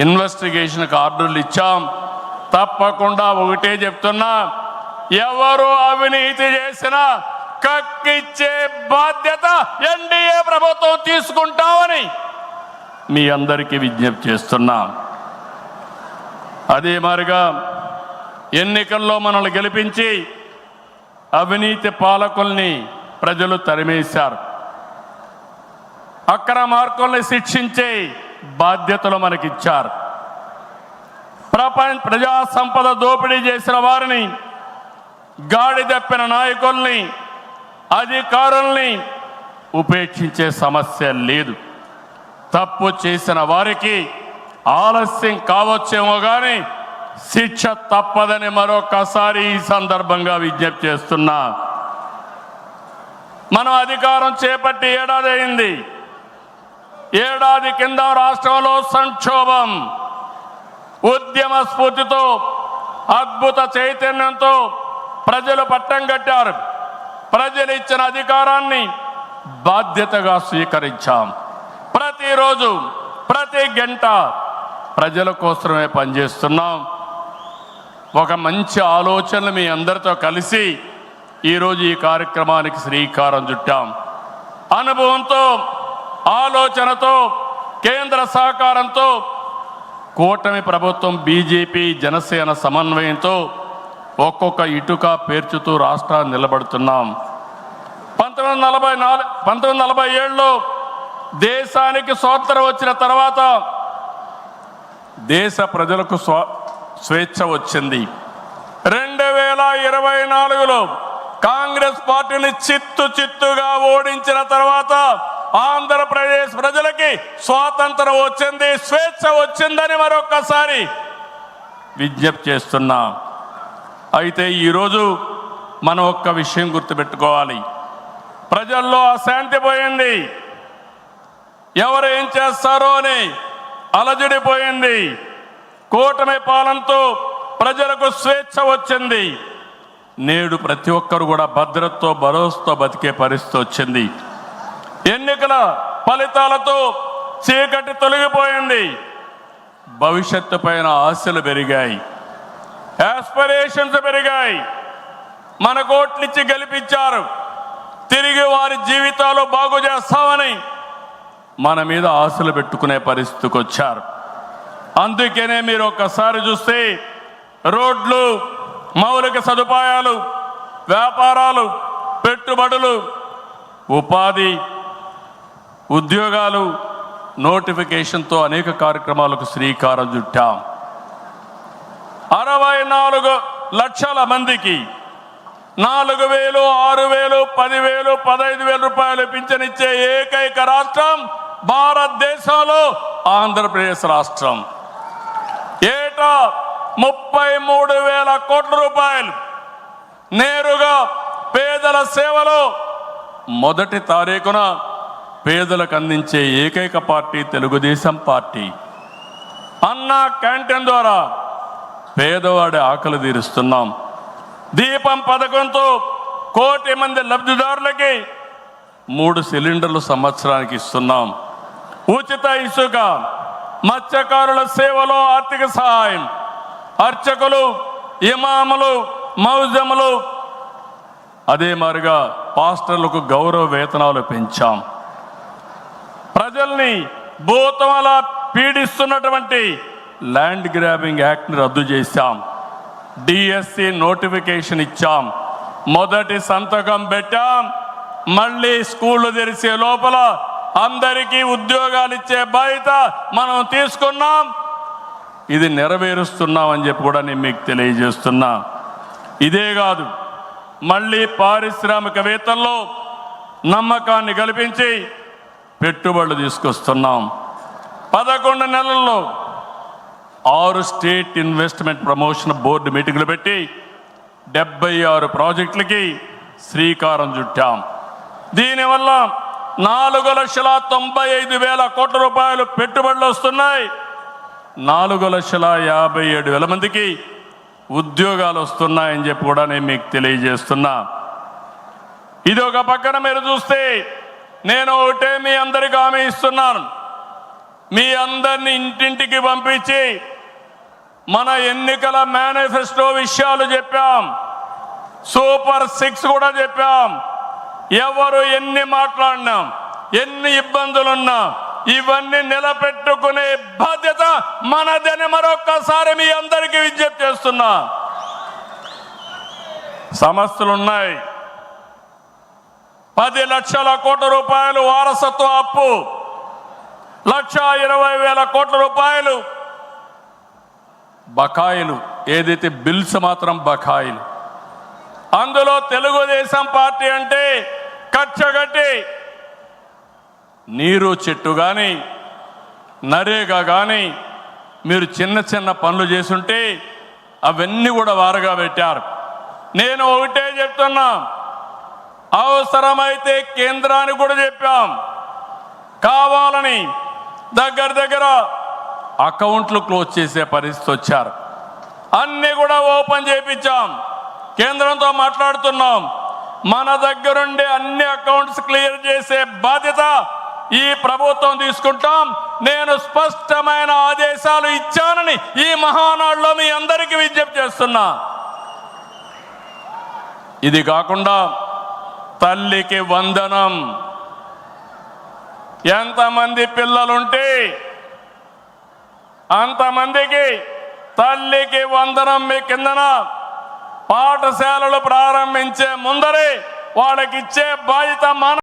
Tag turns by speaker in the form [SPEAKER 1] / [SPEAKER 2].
[SPEAKER 1] ఇన్వెస్టిగేషన్కి ఆర్డర్లు ఇచ్చాం. తప్పకుండా ఒకటే చెప్తున్నా, ఎవరు అవినీతి చేసినా కక్కిచ్చే బాధ్యత ఎన్డీఏ ప్రభుత్వం తీసుకుంటామని మీ అందరికీ విజ్ఞప్తి చేస్తున్నా. అదే మాదిరిగా ఎన్నికల్లో మనల్ని గెలిపించి అవినీతి పాలకుల్ని ప్రజలు తరిమేశారు. అక్రమార్కుల్ని శిక్షించే బాధ్యతలు మనకిచ్చారు. ప్రజా సంపద దోపిడీ చేసిన వారిని, గాడి తప్పిన నాయకుల్ని, అధికారుల్ని ఉపేక్షించే సమస్య లేదు. తప్పు చేసిన వారికి ఆలస్యం కావచ్చేమో కానీ శిక్ష తప్పదని మరొకసారి ఈ సందర్భంగా విజ్ఞప్తి చేస్తున్నా. మనం అధికారం చేపట్టి ఏడాది అయింది. ఏడాది కింద రాష్ట్రంలో సంక్షోభం, ఉద్యమ స్ఫూర్తితో, అద్భుత చైతన్యంతో ప్రజలు పట్టం కట్టారు. ప్రజలు ఇచ్చిన అధికారాన్ని బాధ్యతగా స్వీకరించాం. ప్రతిరోజు ప్రతి గంట ప్రజల కోసమే పనిచేస్తున్నాం. ఒక మంచి ఆలోచనలు మీ అందరితో కలిసి ఈరోజు ఈ కార్యక్రమానికి శ్రీకారం చుట్టాం. అనుభవంతో, ఆలోచనతో, కేంద్ర సహకారంతో కూటమి ప్రభుత్వం బీజేపీ జనసేన సమన్వయంతో ఒక్కొక్క ఇటుక పేర్చుతూ రాష్ట్రాన్ని నిలబడుతున్నాం. 1947లో దేశానికి స్వాతంత్రం వచ్చిన తర్వాత దేశ ప్రజలకు స్వేచ్ఛ వచ్చింది. 2024లో కాంగ్రెస్ పార్టీని చిత్తుగా ఓడించిన తర్వాత ఆంధ్రప్రదేశ్ ప్రజలకి స్వాతంత్రం వచ్చింది, స్వేచ్ఛ వచ్చిందని మరొకసారి విజ్ఞప్తి చేస్తున్నా. అయితే ఈరోజు మనం ఒక్క విషయం గుర్తుపెట్టుకోవాలి. ప్రజల్లో అశాంతి పోయింది. ఎవరు ఏం చేస్తారో అని అలజడిపోయింది. కూటమి పాలనతో ప్రజలకు స్వేచ్ఛ వచ్చింది. నేడు ప్రతి ఒక్కరు కూడా భద్రతతో, భరోసాతో బతికే పరిస్థితి వచ్చింది. ఎన్నికల ఫలితాలతో చీకటి తొలగిపోయింది. భవిష్యత్తు పైన ఆశలు పెరిగాయి, ఆస్పిరేషన్స్ పెరిగాయి. మన కోట్లిచ్చి గెలిపించారు. తిరిగి వారి జీవితాలు బాగు చేస్తామని మన మీద ఆశలు పెట్టుకునే పరిస్థితికి వచ్చారు. అందుకనే మీరు ఒక్కసారి చూస్తే రోడ్లు, మౌలిక సదుపాయాలు, వ్యాపారాలు, పెట్టుబడులు, ఉపాధి, ఉద్యోగాలు, నోటిఫికేషన్తో అనేక కార్యక్రమాలకు శ్రీకారం చుట్టాం. 64 లక్షల మందికి 4,000, 6,000, 10,000, 15,000 రూపాయలు పింఛనిచ్చే ఏకైక రాష్ట్రం భారతదేశంలో ఆంధ్రప్రదేశ్ రాష్ట్రం. ఏటా 33,000 కోట్ల రూపాయలు నేరుగా పేదల సేవలో మొదటి తారీఖున పేదలకు అందించే ఏకైక పార్టీ తెలుగుదేశం పార్టీ. అన్నా క్యాంటీన్ ద్వారా పేదవాడి ఆకలి తీరుస్తున్నాం. దీపం పథకంతో 1 కోటి మంది లబ్ధిదారులకి 3 సిలిండర్లు సంవత్సరానికి ఇస్తున్నాం. ఉచిత ఇసుక, మత్స్యకారుల సేవలో ఆర్థిక సహాయం, అర్చకులు, ఇమాములు, మౌజములు, అదే మాదిరిగా పాస్టర్లకు గౌరవ వేతనాలు పెంచాం. ప్రజల్ని భూతమల పీడిస్తున్నటువంటి ల్యాండ్ గ్రాబింగ్ యాక్ట్ని రద్దు చేశాం. డిఎస్సి నోటిఫికేషన్ ఇచ్చాం. మొదటి సంతకం పెట్టాం. మళ్ళీ స్కూళ్ళు తెరిచే లోపల అందరికీ ఉద్యోగాలు ఇచ్చే బాధ్యత మనం తీసుకున్నాం. ఇది నెరవేరుస్తున్నామని చెప్పి కూడా నేను మీకు తెలియజేస్తున్నా. ఇదే కాదు, మళ్ళీ పారిశ్రామికవేత్తల్లో నమ్మకాన్ని కల్పించి పెట్టుబడులు తీసుకొస్తున్నాం. 11 నెలల్లో 6 స్టేట్ ఇన్వెస్ట్మెంట్ ప్రమోషన్ బోర్డు మీటింగ్లు పెట్టి 76 ప్రాజెక్టులకి శ్రీకారం చుట్టాం. దీనివల్ల 4,95,000 కోట్ల రూపాయలు పెట్టుబడులు వస్తున్నాయి. 4,57,000 మందికి ఉద్యోగాలు వస్తున్నాయని చెప్పి కూడా నేను మీకు తెలియజేస్తున్నా. ఇది ఒక పక్కన మీరు చూస్తే, నేను ఒకటే మీ అందరికీ హామీ ఇస్తున్నాను. మీ అందరిని ఇంటింటికి పంపించి మన ఎన్నికల మేనిఫెస్టో విషయాలు చెప్పాం, సూపర్ 6 కూడా చెప్పాం. ఎవరు ఎన్ని మాట్లాడినా, ఎన్ని ఇబ్బందులున్నా ఇవన్నీ నిలబెట్టుకునే బాధ్యత మనదని మరొక్కసారి మీ అందరికీ విజ్ఞప్తి చేస్తున్నా. సమస్యలున్నాయి. 10 లక్షల కోట్ల రూపాయలు వారసత్వ అప్పు, 1,20,000 కోట్ల రూపాయలు బకాయిలు, ఏదైతే బిల్స్ మాత్రం బకాయిలు. అందులో తెలుగుదేశం పార్టీ అంటే కచ్చగట్టి నీరు చెట్టు కానీ, నరేగా కానీ మీరు చిన్న చిన్న పనులు చేసుంటే అవన్నీ కూడా వారగా పెట్టారు. నేను ఒకటే చెప్తున్నా, అవసరమైతే కేంద్రానికి కూడా చెప్పాం, కావాలని దగ్గర అకౌంట్లు క్లోజ్ చేసే పరిస్థితి వచ్చారు. అన్నీ కూడా ఓపెన్ చేయించాం, కేంద్రంతో మాట్లాడుతున్నాం. మన దగ్గరుండే అన్ని అకౌంట్స్ క్లియర్ చేసే బాధ్యత ఈ ప్రభుత్వం తీసుకుంటాం. నేను స్పష్టమైన ఆదేశాలు ఇచ్చానని ఈ మహానాడులో మీ అందరికీ విజ్ఞప్తి చేస్తున్నా. ఇది కాకుండా తల్లికి వందనం, ఎంతమంది పిల్లలుంటే అంతమందికి తల్లికి వందనం మీ కిందన పాఠశాలలు ప్రారంభించే ముందరే వాళ్ళకి ఇచ్చే బాధ్యత